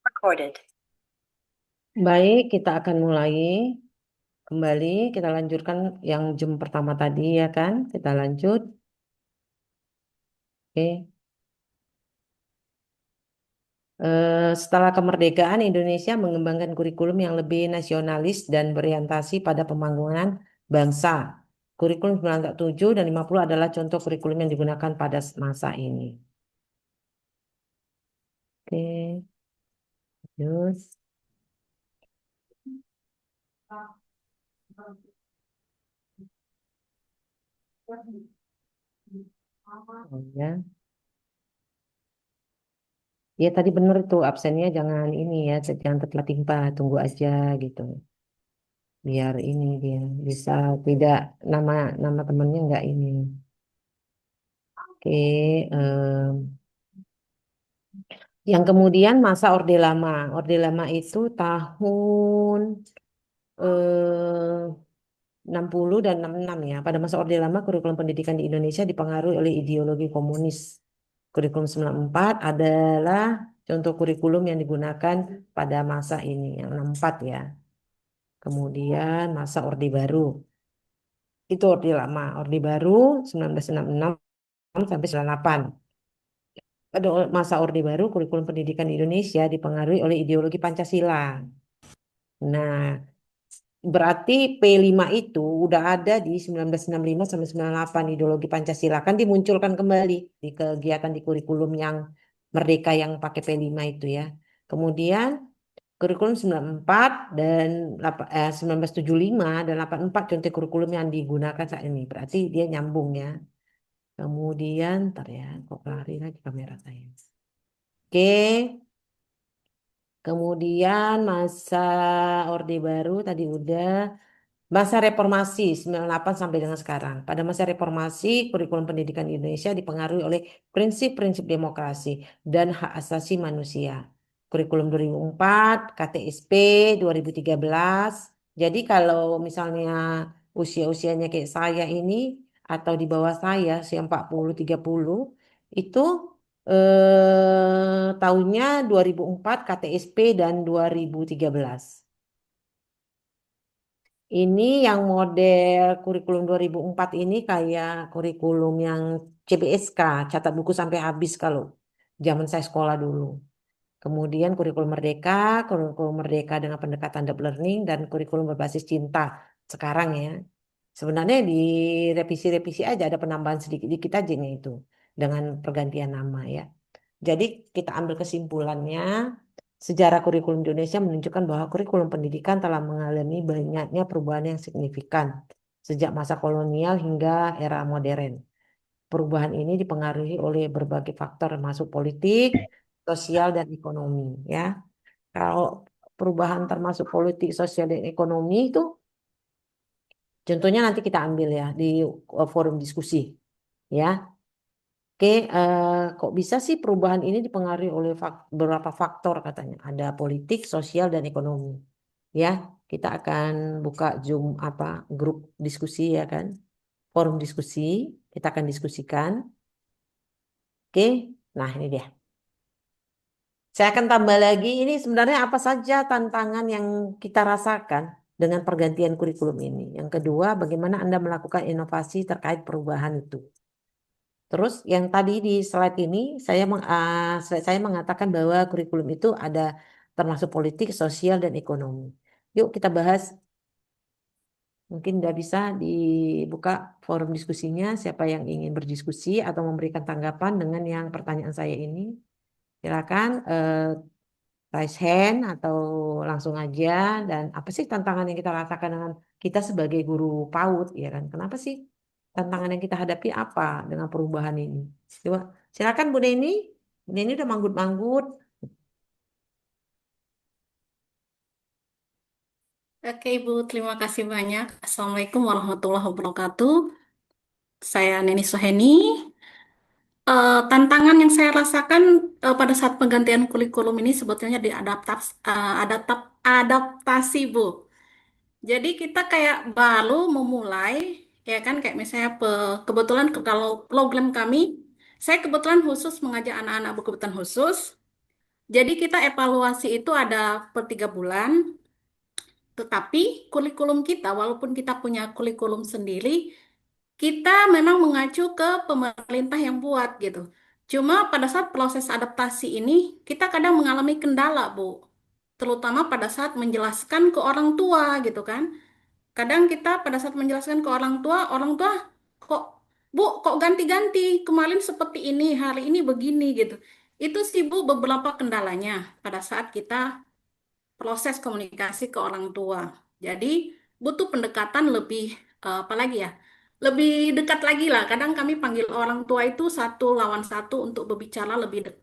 Recorded. Baik, kita akan mulai kembali. Kita lanjutkan yang jam pertama tadi ya kan? Kita lanjut. Oke. Setelah kemerdekaan, Indonesia mengembangkan kurikulum yang lebih nasionalis dan berorientasi pada pembangunan bangsa. Kurikulum 97 dan 50 adalah contoh kurikulum yang digunakan pada masa ini. Oke, terus. Oh, ya. Ya tadi benar itu absennya jangan ini ya, jangan tertimpa, tunggu aja gitu. Biar ini dia bisa tidak nama nama temennya nggak ini. Oke, yang kemudian masa Orde Lama. Orde Lama itu tahun eh, 60 dan 66 ya. Pada masa Orde Lama, kurikulum pendidikan di Indonesia dipengaruhi oleh ideologi komunis. Kurikulum 94 adalah contoh kurikulum yang digunakan pada masa ini, yang 64 ya. Kemudian masa Orde Baru. Itu Orde Lama. Orde Baru 1966 sampai 98. Pada masa Orde Baru, kurikulum pendidikan di Indonesia dipengaruhi oleh ideologi Pancasila. Nah, berarti P5 itu udah ada di 1965 sampai 98 ideologi Pancasila. Kan dimunculkan kembali di kegiatan di kurikulum yang Merdeka yang pakai P5 itu ya. Kemudian kurikulum 94 dan 1975 dan 84 contoh kurikulum yang digunakan saat ini. Berarti dia nyambung ya. Kemudian, ntar ya, kok lari lagi kamera saya. Oke, kemudian masa Orde Baru tadi udah. Masa reformasi 98 sampai dengan sekarang. Pada masa reformasi, kurikulum pendidikan di Indonesia dipengaruhi oleh prinsip-prinsip demokrasi dan hak asasi manusia. Kurikulum 2004, KTSP 2013. Jadi kalau misalnya usia-usianya kayak saya ini atau di bawah saya, usia 40, 30, itu tahunnya 2004 KTSP dan 2013. Ini yang model kurikulum 2004 ini kayak kurikulum yang CBSK, catat buku sampai habis kalau zaman saya sekolah dulu. Kemudian kurikulum merdeka dengan pendekatan deep learning dan kurikulum berbasis cinta sekarang ya. Sebenarnya di revisi-revisi aja ada penambahan sedikit-sedikit aja nih itu dengan pergantian nama ya. Jadi kita ambil kesimpulannya, sejarah kurikulum Indonesia menunjukkan bahwa kurikulum pendidikan telah mengalami banyaknya perubahan yang signifikan sejak masa kolonial hingga era modern. Perubahan ini dipengaruhi oleh berbagai faktor termasuk politik, sosial, dan ekonomi ya. Kalau perubahan termasuk politik, sosial, dan ekonomi itu contohnya nanti kita ambil ya di forum diskusi ya. Oke, kok bisa sih perubahan ini dipengaruhi oleh beberapa faktor katanya. Ada politik, sosial, dan ekonomi. Ya, kita akan buka Zoom grup diskusi ya kan, forum diskusi. Kita akan diskusikan. Oke, nah ini dia. Saya akan tambah lagi. Ini sebenarnya apa saja tantangan yang kita rasakan dengan pergantian kurikulum ini. Yang kedua, bagaimana Anda melakukan inovasi terkait perubahan itu. Terus yang tadi di slide ini saya mengatakan bahwa kurikulum itu ada termasuk politik, sosial, dan ekonomi. Yuk kita bahas. Mungkin udah bisa dibuka forum diskusinya. Siapa yang ingin berdiskusi atau memberikan tanggapan dengan yang pertanyaan saya ini, silakan raise hand atau langsung aja. Dan apa sih tantangan yang kita rasakan dengan kita sebagai guru PAUD, ya kan? Kenapa sih tantangan yang kita hadapi apa dengan perubahan ini? Coba silakan Bu Neni. Bu Neni udah manggut-manggut. Oke Ibu, terima kasih banyak. Assalamualaikum warahmatullahi wabarakatuh. Saya Neni Soheni. Tantangan yang saya rasakan pada saat penggantian kurikulum ini sebetulnya adaptasi, Bu. Jadi kita kayak baru memulai, ya kan, kayak misalnya kebetulan kalau program kami, saya kebetulan khusus mengajar anak-anak berkebutuhan khusus. Jadi kita evaluasi itu ada per 3 bulan, tetapi kurikulum kita, walaupun kita punya kurikulum sendiri, kita memang mengacu ke pemerintah yang buat gitu. Cuma pada saat proses adaptasi ini, kita kadang mengalami kendala, Bu. Terutama pada saat menjelaskan ke orang tua gitu kan. Kadang kita pada saat menjelaskan ke orang tua kok, Bu, kok ganti-ganti? Kemarin seperti ini, hari ini begini gitu. Itu sih Bu beberapa kendalanya pada saat kita proses komunikasi ke orang tua. Jadi butuh pendekatan lebih apa lagi ya? Lebih dekat lagi lah. Kadang kami panggil orang tua itu satu lawan satu untuk berbicara lebih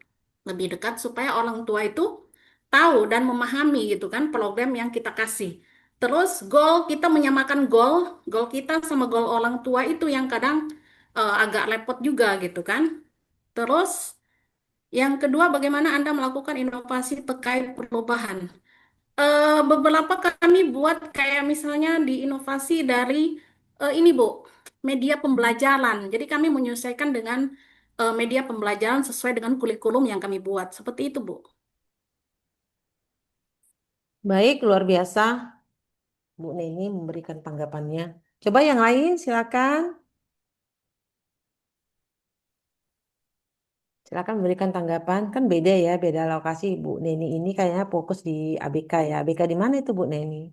dekat supaya orang tua itu tahu dan memahami gitu kan program yang kita kasih. Terus goal kita menyamakan goal kita sama goal orang tua itu yang kadang agak repot juga gitu kan. Terus yang kedua, bagaimana Anda melakukan inovasi terkait perubahan? Beberapa kami buat kayak misalnya di inovasi dari ini Bu, media pembelajaran. Jadi kami menyesuaikan dengan media pembelajaran sesuai dengan kurikulum yang kami buat. Seperti itu Bu. Baik, luar biasa Bu Neni memberikan tanggapannya. Coba yang lain silakan. Silakan memberikan tanggapan. Kan beda ya, beda lokasi. Bu Neni ini kayaknya fokus di ABK ya. ABK di mana itu Bu Neni?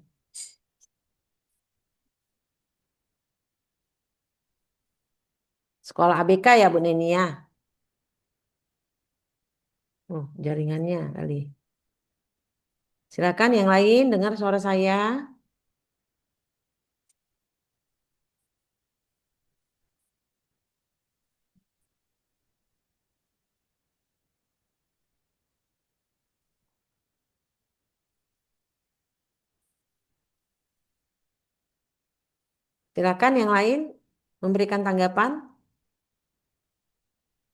Sekolah ABK ya Bu Neni ya. Oh, jaringannya kali. Silakan yang lain dengar suara saya. Silakan yang lain memberikan tanggapan.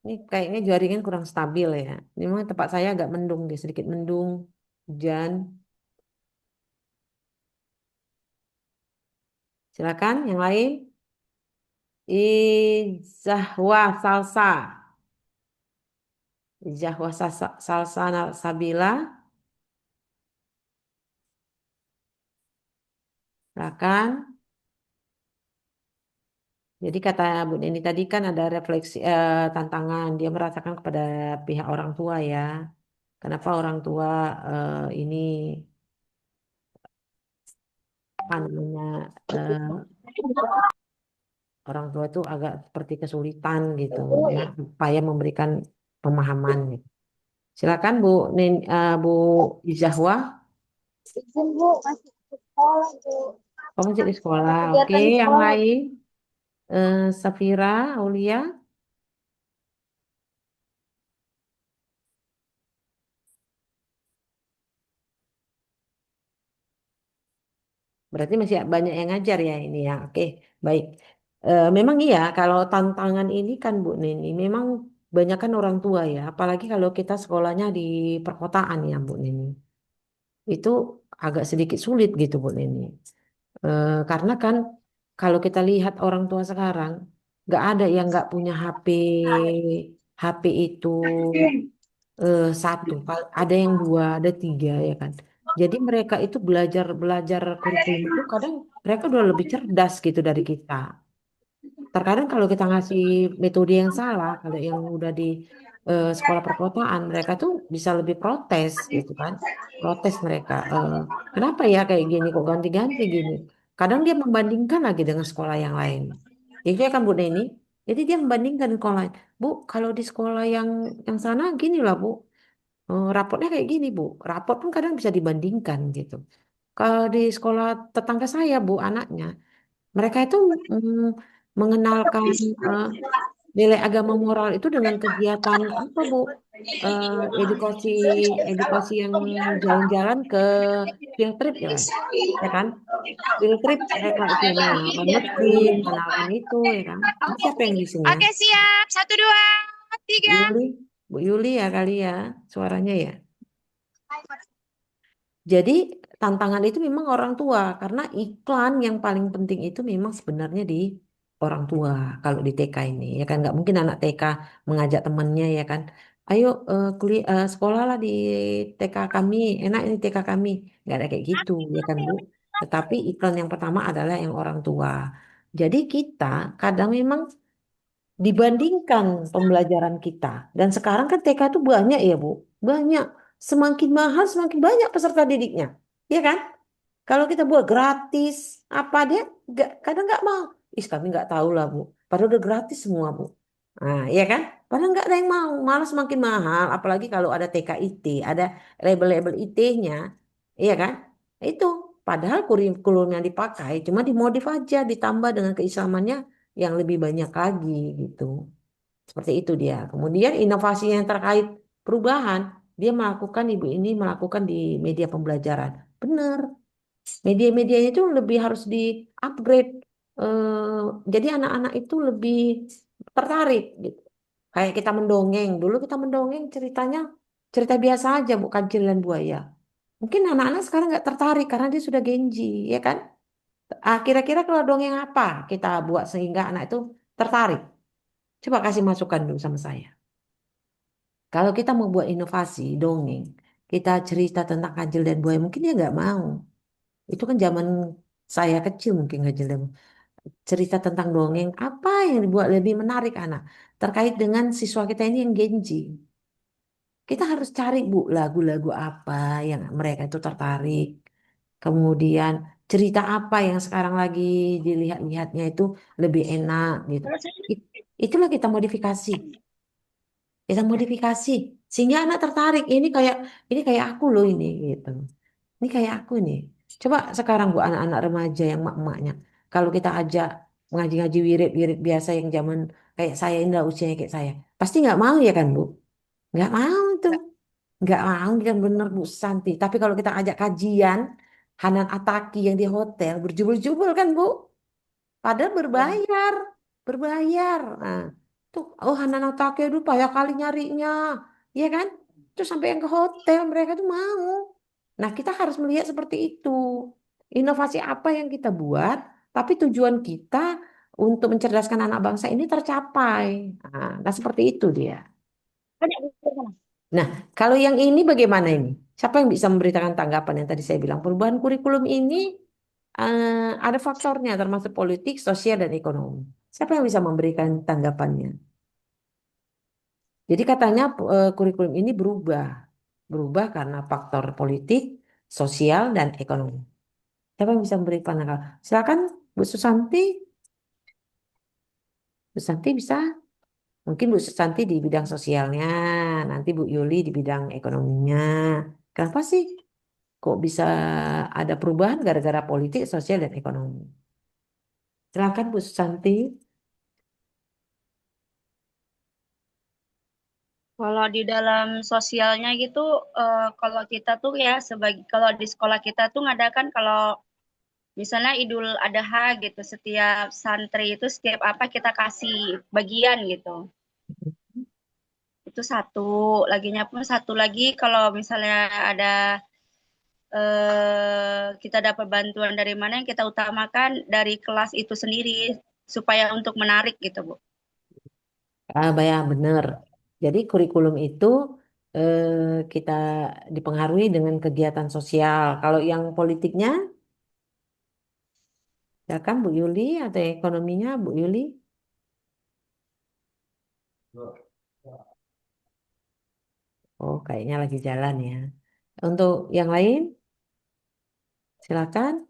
Ini kayaknya jaringan kurang stabil ya. Ini memang tempat saya agak mendung deh, sedikit mendung, hujan. Silakan yang lain. Izahwa Salsa. Izahwa Salsa Sabila. Silakan. Jadi kata Bu Neni tadi kan ada refleksi tantangan dia merasakan kepada pihak orang tua ya. Kenapa orang tua ini apa namanya orang tua itu agak seperti kesulitan gitu ya upaya memberikan pemahaman gitu. Silakan Bu Bu Izahwa. Izin Bu, masih di sekolah Bu. Oh, masih di Ada sekolah. Oke, kegiatan di yang sekolah Bu. lain Safira Aulia. Berarti masih banyak yang ngajar ya ini ya. Oke, baik. Memang iya kalau tantangan ini kan Bu Nini, memang banyak kan orang tua ya. Apalagi kalau kita sekolahnya di perkotaan ya Bu Nini. Itu agak sedikit sulit gitu Bu Nini. Karena kan kalau kita lihat orang tua sekarang, nggak ada yang nggak punya HP, HP itu satu, ada yang dua, ada tiga ya kan. Jadi mereka itu belajar belajar kurikulum itu kadang mereka udah lebih cerdas gitu dari kita. Terkadang kalau kita ngasih metode yang salah, kalau yang udah di sekolah perkotaan, mereka tuh bisa lebih protes gitu kan. Protes mereka. Kenapa ya kayak gini kok ganti-ganti gini? Kadang dia membandingkan lagi dengan sekolah yang lain. Itu ya kan Bu Neni. Jadi dia membandingkan sekolah lain. Bu, kalau di sekolah yang sana gini lah Bu. Raportnya kayak gini Bu. Raport pun kadang bisa dibandingkan gitu. Kalau di sekolah tetangga saya Bu, anaknya. Mereka itu mm, mengenalkan eh, nilai agama moral itu dengan kegiatan apa Bu? Eh, edukasi edukasi yang jalan-jalan ke field trip ya kan? Ya kan? Field trip mereka itu mengenalkan masjid, mengenalkan itu ya kan? Ini siapa yang ngisinya? Oke siap, satu dua tiga. Yuli, Bu Yuli ya kali ya suaranya ya. Jadi tantangan itu memang orang tua karena iklan yang paling penting itu memang sebenarnya di orang tua kalau di TK ini ya kan nggak mungkin anak TK mengajak temannya ya kan ayo sekolah lah di TK kami, enak ini TK kami. Nggak ada kayak gitu, ya kan Bu? Tetapi iklan yang pertama adalah yang orang tua. Jadi kita kadang memang dibandingkan pembelajaran kita. Dan sekarang kan TK itu banyak ya Bu, banyak. Semakin mahal, semakin banyak peserta didiknya. Ya kan? Kalau kita buat gratis, apa dia kadang nggak mau. Ih, kami nggak tahu lah Bu. Padahal udah gratis semua Bu. Nah, ya kan? Padahal nggak ada yang mau. Malah semakin mahal. Apalagi kalau ada TKIT, ada label-label IT-nya, iya kan? Itu. Padahal kurikulum yang dipakai cuma dimodif aja, ditambah dengan keislamannya yang lebih banyak lagi gitu. Seperti itu dia. Kemudian inovasi yang terkait perubahan, dia melakukan ibu ini melakukan di media pembelajaran. Benar. Media-medianya itu lebih harus di-upgrade. Jadi anak-anak itu lebih tertarik gitu. Kayak kita mendongeng. Dulu kita mendongeng ceritanya cerita biasa aja, bukan kancil dan buaya. Mungkin anak-anak sekarang nggak tertarik karena dia sudah Genji, ya kan? Kira-kira kalau dongeng apa kita buat sehingga anak itu tertarik? Coba kasih masukan dulu sama saya. Kalau kita mau buat inovasi, dongeng, kita cerita tentang kancil dan buaya, mungkin dia nggak mau. Itu kan zaman saya kecil mungkin nggak jelas. Cerita tentang dongeng, apa yang dibuat lebih menarik anak? Terkait dengan siswa kita ini yang Genji. Kita harus cari Bu, lagu-lagu apa yang mereka itu tertarik. Kemudian cerita apa yang sekarang lagi dilihat-lihatnya itu lebih enak gitu. It- Itulah kita modifikasi. Kita modifikasi sehingga anak tertarik. Ini kayak aku loh ini gitu. Ini kayak aku nih. Coba sekarang Bu anak-anak remaja yang emak-emaknya. Kalau kita ajak ngaji-ngaji wirid-wirid biasa yang zaman kayak saya ini lah usianya kayak saya. Pasti nggak mau ya kan Bu? Nggak mau tuh. Nggak mau yang bener Bu Santi. Tapi kalau kita ajak kajian Hanan Ataki yang di hotel berjubel-jubel kan Bu? Padahal berbayar, berbayar. Nah, tuh, oh Hanan Atake aduh payah kali nyarinya, iya kan? Terus sampai yang ke hotel mereka tuh mau. Nah, kita harus melihat seperti itu. Inovasi apa yang kita buat, tapi tujuan kita untuk mencerdaskan anak bangsa ini tercapai. Nah, seperti itu dia. Nah, kalau yang ini bagaimana ini? Siapa yang bisa memberitakan tanggapan yang tadi saya bilang? Perubahan kurikulum ini ada faktornya termasuk politik, sosial, dan ekonomi. Siapa yang bisa memberikan tanggapannya? Jadi katanya kurikulum ini berubah. Berubah karena faktor politik, sosial, dan ekonomi. Siapa yang bisa memberi pandangan? Silakan Bu Susanti. Bu Santi bisa? Mungkin Bu Susanti di bidang sosialnya, nanti Bu Yuli di bidang ekonominya. Kenapa sih kok bisa ada perubahan gara-gara politik, sosial, dan ekonomi? Silakan Bu Susanti. Kalau di dalam sosialnya gitu, kalau kita tuh ya sebagai kalau di sekolah kita tuh ngadakan kalau misalnya Idul Adha gitu, setiap santri itu setiap apa kita kasih bagian gitu. Itu satu. Laginya pun satu lagi kalau misalnya ada kita dapat bantuan dari mana yang kita utamakan dari kelas itu sendiri supaya untuk menarik gitu, Bu. Ya benar. Jadi kurikulum itu eh, kita dipengaruhi dengan kegiatan sosial. Kalau yang politiknya, ya kan Bu Yuli atau ekonominya Bu Yuli? Oh, kayaknya lagi jalan ya. Untuk yang lain, silakan.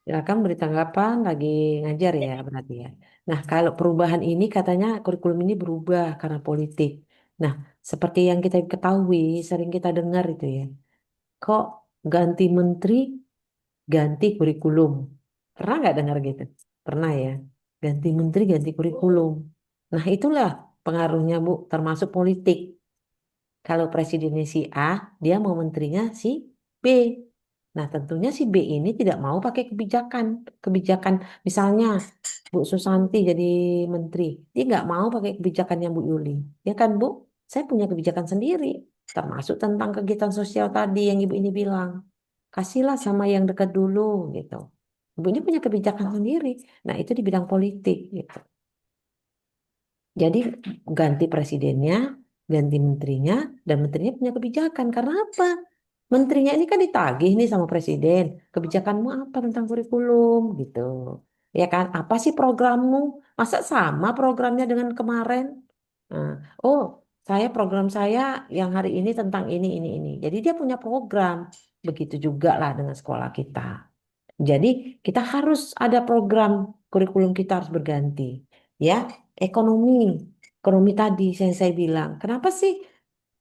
Silakan beri tanggapan. Lagi ngajar ya berarti ya. Nah, kalau perubahan ini katanya kurikulum ini berubah karena politik. Nah, seperti yang kita ketahui, sering kita dengar itu ya. Kok ganti menteri ganti kurikulum. Pernah nggak dengar gitu? Pernah ya. Ganti menteri, ganti kurikulum. Nah, itulah pengaruhnya, Bu, termasuk politik. Kalau presidennya si A, dia mau menterinya si B. Nah, tentunya si B ini tidak mau pakai kebijakan. Kebijakan, misalnya Bu Susanti jadi menteri. Dia nggak mau pakai kebijakannya Bu Yuli. Ya kan, Bu? Saya punya kebijakan sendiri. Termasuk tentang kegiatan sosial tadi yang Ibu ini bilang. kasihlah sama yang dekat dulu gitu. Ibu ini punya kebijakan sendiri. Nah, itu di bidang politik gitu. Jadi ganti presidennya, ganti menterinya, dan menterinya punya kebijakan. Karena apa? Menterinya ini kan ditagih nih sama presiden. Kebijakanmu apa tentang kurikulum gitu. Ya kan? Apa sih programmu? Masa sama programnya dengan kemarin? Nah, oh, program saya yang hari ini tentang ini. Jadi dia punya program. Begitu juga lah dengan sekolah kita. Jadi kita harus ada program kurikulum kita harus berganti. Ya, ekonomi, ekonomi tadi yang saya bilang. Kenapa sih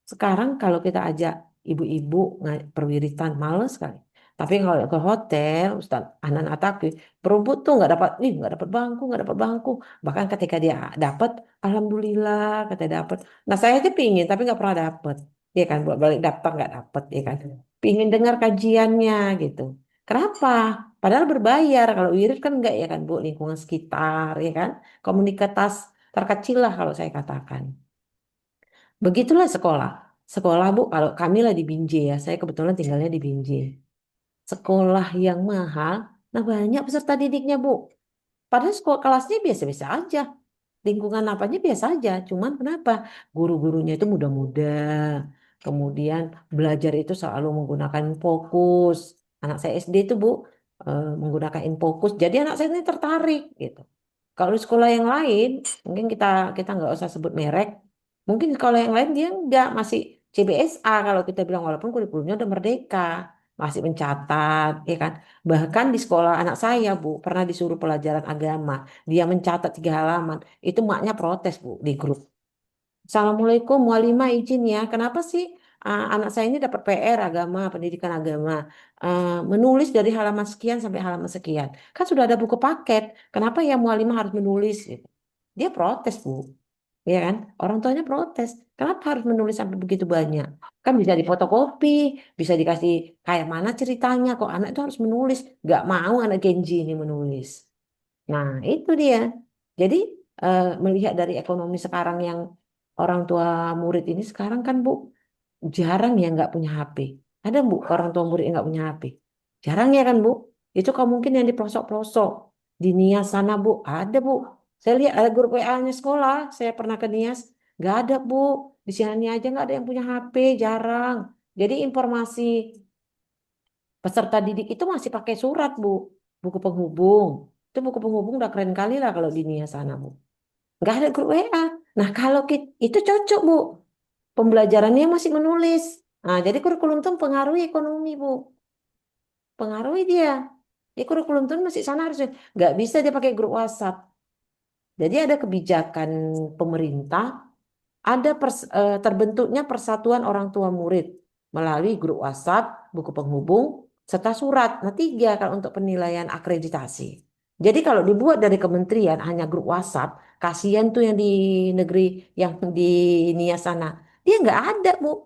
sekarang kalau kita ajak ibu-ibu perwiritan males kali. Tapi kalau ke hotel, Ustaz anak-anak takut berebut tuh nggak dapat bangku, nggak dapat bangku. Bahkan ketika dia dapat, alhamdulillah kata dapat. Nah saya aja pingin tapi nggak pernah dapat. Ya kan, buat balik daftar nggak dapat, ya kan. Pingin dengar kajiannya gitu. Kenapa? Padahal berbayar. Kalau wirid kan enggak ya kan, Bu, lingkungan sekitar, ya kan. Komunitas terkecil lah kalau saya katakan. Begitulah sekolah. Sekolah Bu, kalau kami lah di Binjai ya, saya kebetulan tinggalnya di Binjai. Sekolah yang mahal, nah banyak peserta didiknya Bu. Padahal sekolah kelasnya biasa-biasa aja. Lingkungan apanya biasa aja. Cuman kenapa? Guru-gurunya itu muda-muda. Kemudian belajar itu selalu menggunakan fokus. Anak saya SD itu Bu, menggunakan fokus. Jadi anak saya ini tertarik gitu. Kalau di sekolah yang lain, mungkin kita kita nggak usah sebut merek. Mungkin di sekolah yang lain dia nggak masih CBSA kalau kita bilang walaupun kurikulumnya udah merdeka, masih mencatat, ya kan? Bahkan di sekolah anak saya Bu pernah disuruh pelajaran agama, dia mencatat 3 halaman, itu maknya protes Bu di grup. Assalamualaikum, Mualimah izin ya. Kenapa sih anak saya ini dapat PR agama, pendidikan agama, menulis dari halaman sekian sampai halaman sekian. Kan sudah ada buku paket. Kenapa ya Mualimah harus menulis? Gitu. Dia protes, Bu. Ya kan? Orang tuanya protes. Kenapa harus menulis sampai begitu banyak? Kan bisa difotokopi, bisa dikasih kayak mana ceritanya. Kok anak itu harus menulis? Gak mau anak Genji ini menulis. Nah, itu dia. Jadi, melihat dari ekonomi sekarang yang orang tua murid ini sekarang kan Bu, jarang ya nggak punya HP. Ada Bu orang tua murid yang nggak punya HP. Jarang ya kan Bu? Itu kalau mungkin yang di pelosok-pelosok. Di Nias sana Bu, ada Bu. Saya lihat ada grup WA-nya sekolah, saya pernah ke Nias. Nggak ada Bu. Di sini aja nggak ada yang punya HP, jarang. Jadi informasi peserta didik itu masih pakai surat, Bu. Buku penghubung. Itu buku penghubung udah keren kali lah kalau di Nia sana, Bu. Nggak ada grup WA. Nah, kalau itu cocok, Bu. Pembelajarannya masih menulis. Nah, jadi kurikulum itu mempengaruhi ekonomi, Bu. Pengaruhi dia. Di kurikulum itu masih sana harusnya. Nggak bisa dia pakai grup WhatsApp. Jadi ada kebijakan pemerintah ada terbentuknya persatuan orang tua murid melalui grup WhatsApp, buku penghubung, serta surat. Nah, 3 kalau untuk penilaian akreditasi. Jadi kalau dibuat dari kementerian hanya grup WhatsApp, kasihan tuh yang di negeri yang di Nia sana. Dia nggak ada, Bu.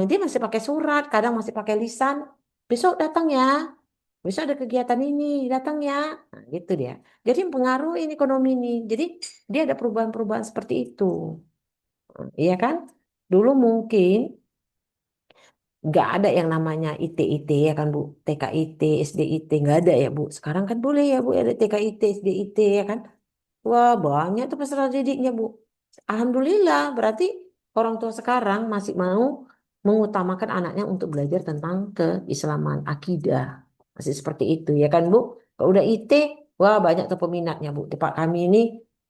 Dia masih pakai surat, kadang masih pakai lisan. Besok datang ya. Besok ada kegiatan ini, datang ya. Nah, gitu dia. Jadi mempengaruhi ekonomi ini. Jadi dia ada perubahan-perubahan seperti itu. Iya kan? Dulu mungkin nggak ada yang namanya IT ya kan Bu, TKIT, SDIT nggak ada ya Bu. Sekarang kan boleh ya Bu ada TKIT, SDIT ya kan. Wah banyak tuh peserta didiknya Bu. Alhamdulillah berarti orang tua sekarang masih mau mengutamakan anaknya untuk belajar tentang keislaman, akidah. Masih seperti itu ya kan Bu. Kalau udah IT, wah banyak tuh peminatnya Bu. Tempat kami ini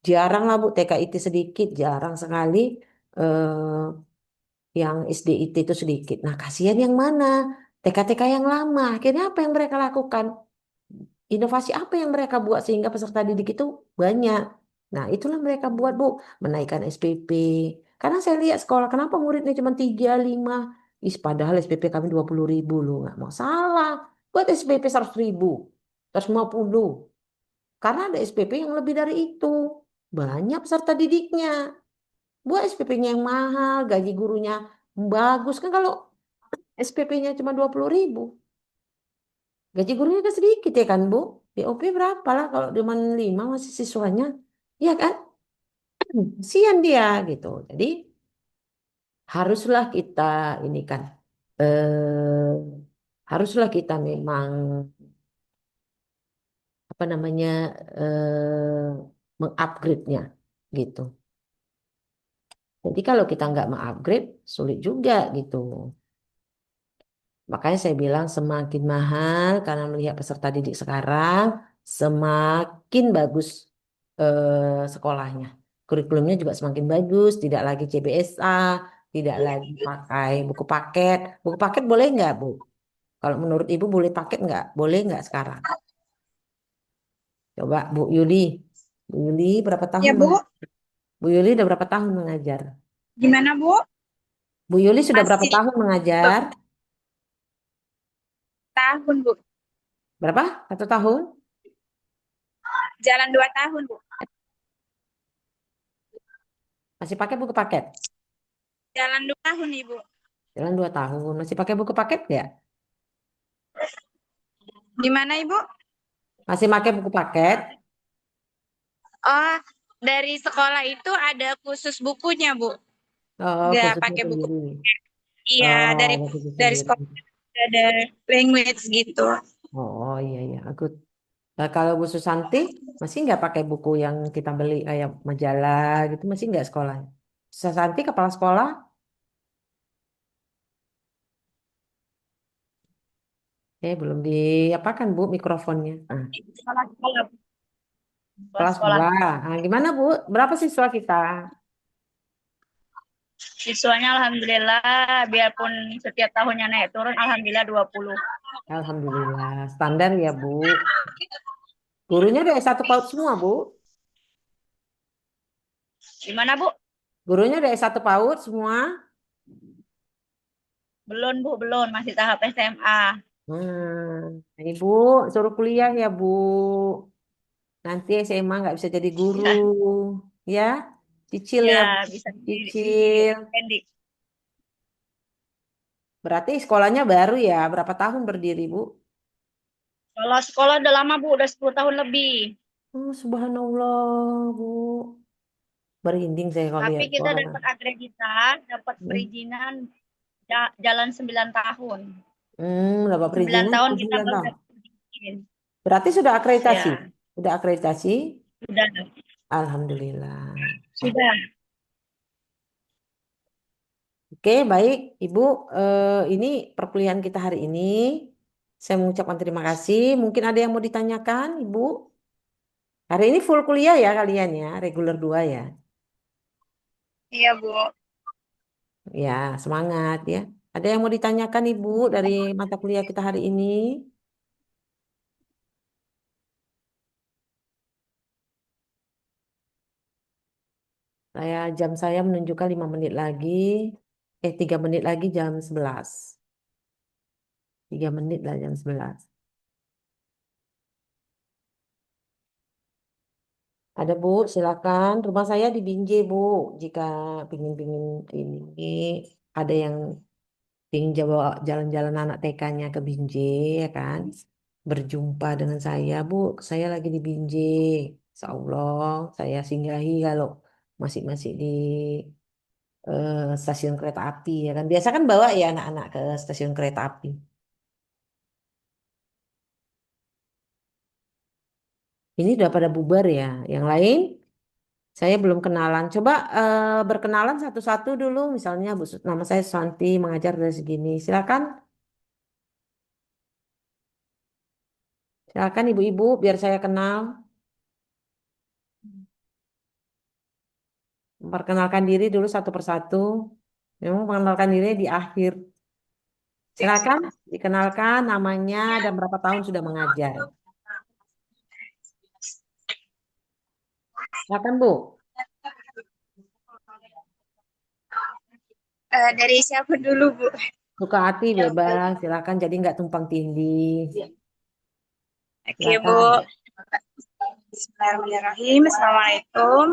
jarang lah Bu, TKIT sedikit, jarang sekali. Yang SDIT itu sedikit. Nah, kasihan yang mana? TK-TK yang lama. Akhirnya apa yang mereka lakukan? Inovasi apa yang mereka buat sehingga peserta didik itu banyak. Nah, itulah mereka buat, Bu. Menaikkan SPP. Karena saya lihat sekolah, kenapa muridnya cuma 3, 5? Padahal SPP kami 20.000 loh. Nggak mau salah. Buat SPP 100.000. 150. Karena ada SPP yang lebih dari itu. Banyak peserta didiknya. Buat SPP-nya yang mahal, gaji gurunya bagus. Kan kalau SPP-nya cuma 20.000, gaji gurunya kan sedikit ya kan Bu? BOP berapa lah kalau cuma 5 masih siswanya? Iya kan? Sian dia gitu. Jadi haruslah kita ini kan. haruslah kita memang apa namanya mengupgrade-nya gitu. Jadi kalau kita nggak mengupgrade, sulit juga gitu. Makanya saya bilang semakin mahal karena melihat peserta didik sekarang, semakin bagus sekolahnya. Kurikulumnya juga semakin bagus, tidak lagi CBSA, tidak lagi pakai buku paket. Buku paket boleh nggak, Bu? Kalau menurut Ibu boleh paket nggak? Boleh nggak sekarang? Coba Bu Yuli. Bu Yuli berapa tahun Ya, Bu. Bu Yuli udah berapa tahun mengajar? Gimana, Bu? Bu Yuli sudah berapa Masih tahun mengajar? tahun, Bu. Berapa? 1 tahun? Jalan 2 tahun, Bu. Masih pakai buku paket? Jalan 2 tahun, Ibu. Jalan 2 tahun. Masih pakai buku paket nggak? Gimana, Ibu? Masih pakai buku paket? Oh, dari sekolah itu ada khusus bukunya, Bu. Oh, Nggak khususnya pakai buku. sendiri. Iya, Oh, dari ada khusus dari sendiri. sekolah ada language gitu. Oh, iya, iya. Nah, kalau Bu Susanti, masih nggak pakai buku yang kita beli kayak majalah gitu? Masih nggak sekolah? Susanti, kepala sekolah? Belum diapakan Bu mikrofonnya. Ah, Sekolah-sekolah, kepala sekolah-sekolah. sekolah. Ah, gimana Bu? Berapa siswa kita? Siswanya alhamdulillah biarpun setiap tahunnya naik turun alhamdulillah 20. Alhamdulillah. Standar ya Bu. Gurunya dari satu PAUD semua Bu. Gimana, Bu? Gurunya dari satu PAUD semua. Belum, Bu, belum, masih tahap SMA. Ibu suruh kuliah ya Bu. Nanti SMA nggak bisa jadi guru. Ya, cicil Ya, ya Bu. bisa di Cicil. pending. Berarti sekolahnya baru ya. Berapa tahun berdiri Bu? Kalau sekolah udah lama, Bu, udah 10 tahun lebih. Oh, subhanallah Bu. Merinding saya kalau Tapi lihat kita sekolah. dapat akreditas, dapat Hmm, perizinan jalan 9 tahun. Dapat 9 perizinan tahun kita 9 baru tahun. dapat izin. Berarti sudah akreditasi. Ya, Sudah akreditasi. sudah. Alhamdulillah. Sudah. Oke, baik, Ibu. Ini perkuliahan kita hari ini. Saya mengucapkan terima kasih. Mungkin ada yang mau ditanyakan, Ibu? Hari ini full kuliah ya kalian ya, reguler 2 ya. Iya, Bu. Ya, semangat ya. Ada yang mau ditanyakan, Ibu, dari mata kuliah kita hari ini? Jam saya menunjukkan 5 menit lagi. 3 menit lagi jam 11. 3 menit lah jam 11. Ada Bu, silakan. Rumah saya di Binjai Bu. Jika pingin-pingin ini ada yang pingin jalan-jalan anak TK-nya ke Binjai ya kan. Berjumpa dengan saya Bu. Saya lagi di Binjai. Insya Allah saya singgahi kalau masih di stasiun kereta api ya kan. Biasa kan bawa ya anak-anak ke stasiun kereta api. Ini udah pada bubar ya. Yang lain saya belum kenalan. Coba berkenalan satu-satu dulu. Misalnya, nama saya Santi, mengajar dari segini. Silakan, silakan ibu-ibu, biar saya kenal. Memperkenalkan diri dulu satu persatu. Memang mengenalkan diri di akhir. Silakan, dikenalkan namanya dan berapa tahun sudah mengajar. Silakan, Bu. Dari siapa dulu, Bu? Suka hati bebas. Silakan, jadi nggak tumpang tindih. Oke, Bu. Silakan. Bismillahirrahmanirrahim. Assalamualaikum.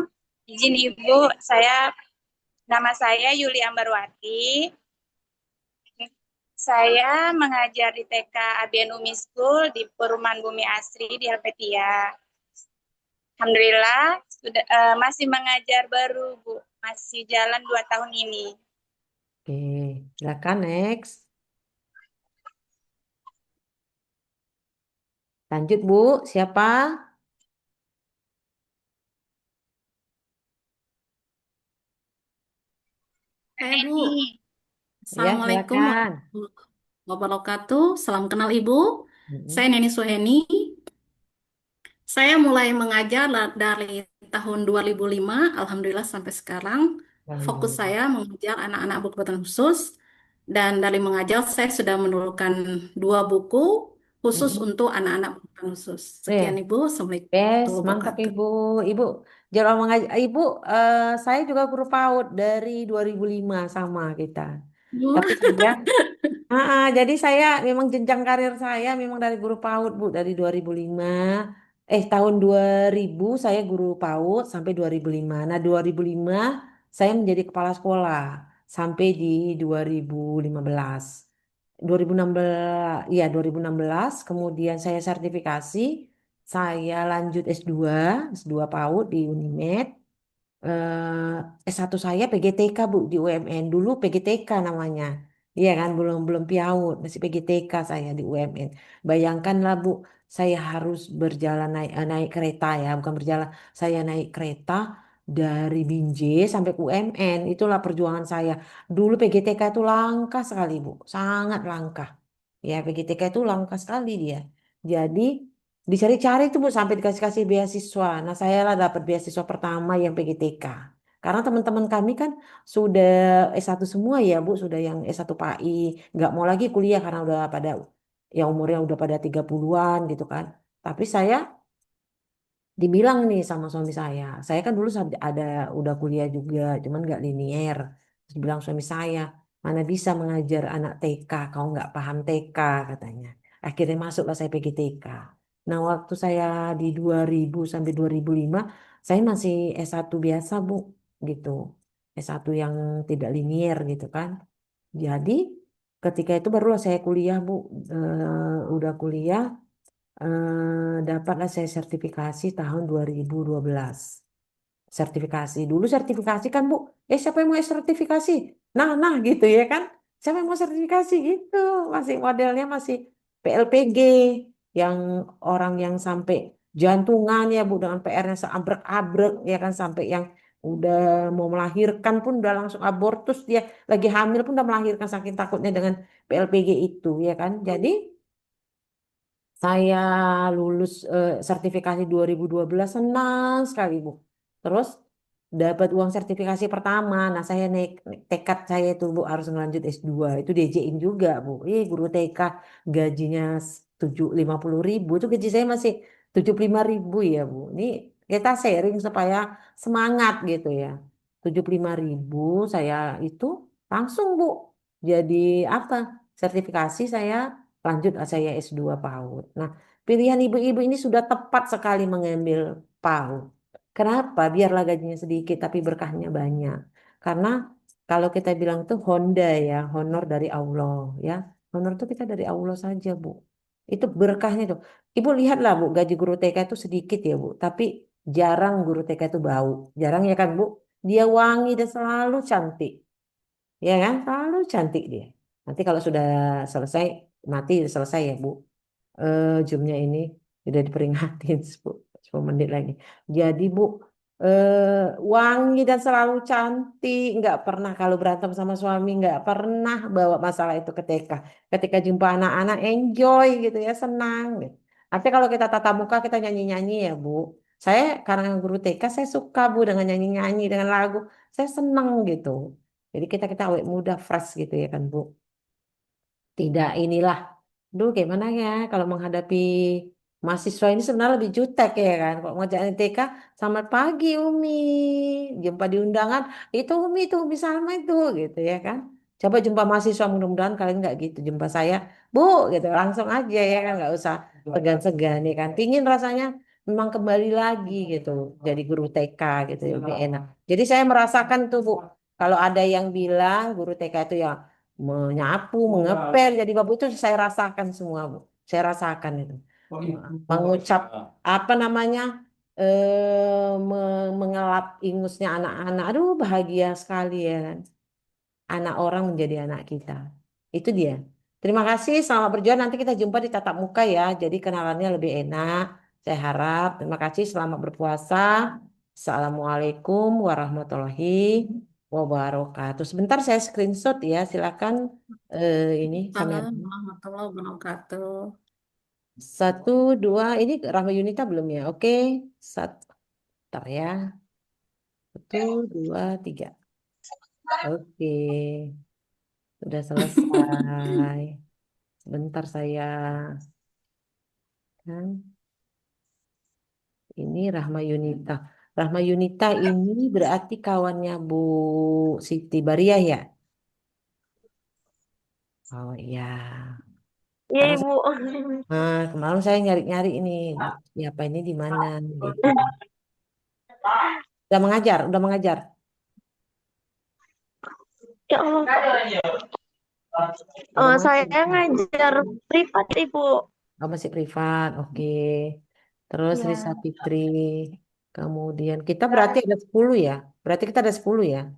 Izin Ibu, nama saya Yuli Ambarwati. Saya mengajar di TK ABN Umi School di Perumahan Bumi Asri di Helvetia. Alhamdulillah sudah masih mengajar baru, Bu. Masih jalan 2 tahun ini. Oke, silakan next. Lanjut Bu, siapa? Bu, Ini Ya, Assalamualaikum silakan. warahmatullahi wabarakatuh. Salam kenal Ibu. Saya Mm-mm. Neni Suheni. Saya mulai mengajar dari tahun 2005, Alhamdulillah sampai sekarang. Fokus Alhamdulillah. saya mengajar anak-anak berkebutuhan khusus. Dan dari mengajar saya sudah menurunkan 2 buku khusus Mm-mm. untuk anak-anak berkebutuhan khusus. Sekian Ya. Ibu. Assalamualaikum Yes, warahmatullahi mantap wabarakatuh. Ibu. Ibu, jangan mengajar. Ibu, saya juga guru PAUD dari 2005 sama kita. Bu, Tapi saya, jadi saya memang jenjang karir saya memang dari guru PAUD Bu dari 2005. Tahun 2000 saya guru PAUD sampai 2005. Nah, 2005 saya menjadi kepala sekolah sampai di 2015. 2016, ya 2016, kemudian saya sertifikasi, saya lanjut S2, S2 PAUD di Unimed. S1 saya PGTK Bu di UMN. Dulu PGTK namanya. Iya kan, belum belum PIAUD, masih PGTK saya di UMN. Bayangkanlah Bu, saya harus berjalan naik kereta ya, bukan berjalan. Saya naik kereta dari Binjai sampai ke UMN. Itulah perjuangan saya. Dulu PGTK itu langka sekali Bu, sangat langka. Ya, PGTK itu langka sekali dia. Jadi dicari-cari tuh Bu sampai dikasih-kasih beasiswa. Nah, saya lah dapat beasiswa pertama yang PGTK. Karena teman-teman kami kan sudah S1 semua ya Bu, sudah yang S1 PAI, nggak mau lagi kuliah karena udah pada yang umurnya udah pada 30-an gitu kan. Tapi saya dibilang nih sama suami saya kan dulu ada udah kuliah juga, cuman nggak linier. Terus bilang suami saya, mana bisa mengajar anak TK, kau nggak paham TK katanya. Akhirnya masuklah saya pergi TK. Nah waktu saya di 2000 sampai 2005, saya masih S1 biasa Bu, gitu. S1 yang tidak linier gitu kan. Jadi ketika itu barulah saya kuliah Bu. Udah kuliah, dapatlah saya sertifikasi tahun 2012. Sertifikasi. Dulu sertifikasi kan Bu, siapa yang mau sertifikasi? Nah gitu ya kan. Siapa yang mau sertifikasi gitu. Masih modelnya masih PLPG. Yang orang yang sampai jantungan ya Bu, dengan PR-nya seabrek-abrek ya kan. Sampai yang udah mau melahirkan pun udah langsung abortus, dia lagi hamil pun udah melahirkan saking takutnya dengan PLPG itu ya kan. Jadi saya lulus sertifikasi 2012 senang sekali Bu. Terus dapat uang sertifikasi pertama. Nah saya tekad saya itu Bu harus ngelanjut S2. Itu DJ-in juga Bu. Guru TK gajinya 50.000. Itu gaji saya masih 75.000 ya Bu. Ini kita sharing supaya semangat gitu ya. 75.000 saya itu langsung Bu. Jadi apa? Sertifikasi saya lanjut saya S2 PAUD. Nah, pilihan ibu-ibu ini sudah tepat sekali mengambil PAUD. Kenapa? Biarlah gajinya sedikit tapi berkahnya banyak. Karena kalau kita bilang tuh Honda ya, honor dari Allah ya. Honor tuh kita dari Allah saja, Bu. Itu berkahnya tuh. Ibu lihatlah, Bu, gaji guru TK itu sedikit ya, Bu. Tapi jarang guru TK itu bau. Jarang ya kan, Bu? Dia wangi dan selalu cantik. Ya kan? Selalu cantik dia. Nanti kalau sudah selesai, mati selesai ya Bu. Jamnya ini sudah diperingatin 10 menit lagi. Jadi Bu, wangi dan selalu cantik. Nggak pernah kalau berantem sama suami, nggak pernah bawa masalah itu ke TK. Ketika jumpa anak-anak, enjoy gitu ya, senang. Gitu. Tapi kalau kita tatap muka, kita nyanyi-nyanyi ya Bu. Saya karena guru TK, saya suka Bu dengan nyanyi-nyanyi, dengan lagu. Saya senang gitu. Jadi kita awet muda fresh gitu ya kan Bu. Tidak inilah. Duh gimana ya kalau menghadapi mahasiswa ini sebenarnya lebih jutek ya kan. Kok ngajakin TK, selamat pagi Umi. Jumpa di undangan, itu Umi Salma itu gitu ya kan. Coba jumpa mahasiswa mudah-mudahan kalian nggak gitu. Jumpa saya, Bu gitu langsung aja ya kan nggak usah segan-segan ya kan. Pingin rasanya memang kembali lagi gitu jadi guru TK gitu ya, lebih enak. Jadi saya merasakan tuh Bu. Kalau ada yang bilang guru TK itu ya menyapu, mengepel, jadi babu itu saya rasakan semua, Bu. Saya rasakan itu. Mengucap apa namanya? Mengelap ingusnya anak-anak. Aduh, bahagia sekali ya kan. Anak orang menjadi anak kita. Itu dia. Itu Terima kasih, selamat berjuang. Nanti kita jumpa di tatap muka ya. Jadi kenalannya lebih enak. Saya harap. Terima kasih, selamat berpuasa. Assalamualaikum warahmatullahi wabarakatuh. Sebentar saya screenshot ya. Silakan ini kamera. Assalamualaikum warahmatullahi wabarakatuh. Satu, dua. Ini Rahma Yunita belum ya? Oke. Satu. Bentar ya. Satu, dua, tiga. Oke. Sudah selesai. Sebentar saya. Kan. Ini Rahma Yunita. Rahma Yunita ini berarti kawannya Bu Siti Bariah ya? Oh iya. Iya, Karena Ibu. kemarin saya nyari-nyari ini siapa ini di mana gitu. Udah mengajar. Ya Allah. Udah Saya mengajar. ngajar privat, Ibu. Oh, masih privat. Oke. Terus Risa Ya. Fitri. Kemudian kita berarti ada 10 ya. Berarti kita ada 10 ya.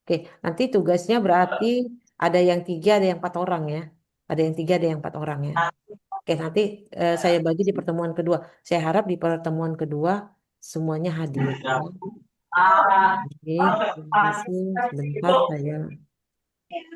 Oke, nanti tugasnya berarti ada yang 3, ada yang 4 orang ya. Ada yang 3, ada yang 4 orang ya. Oke, nanti saya bagi di pertemuan kedua. Saya harap di pertemuan kedua semuanya hadir. Oke, terima kasih. Sebentar saya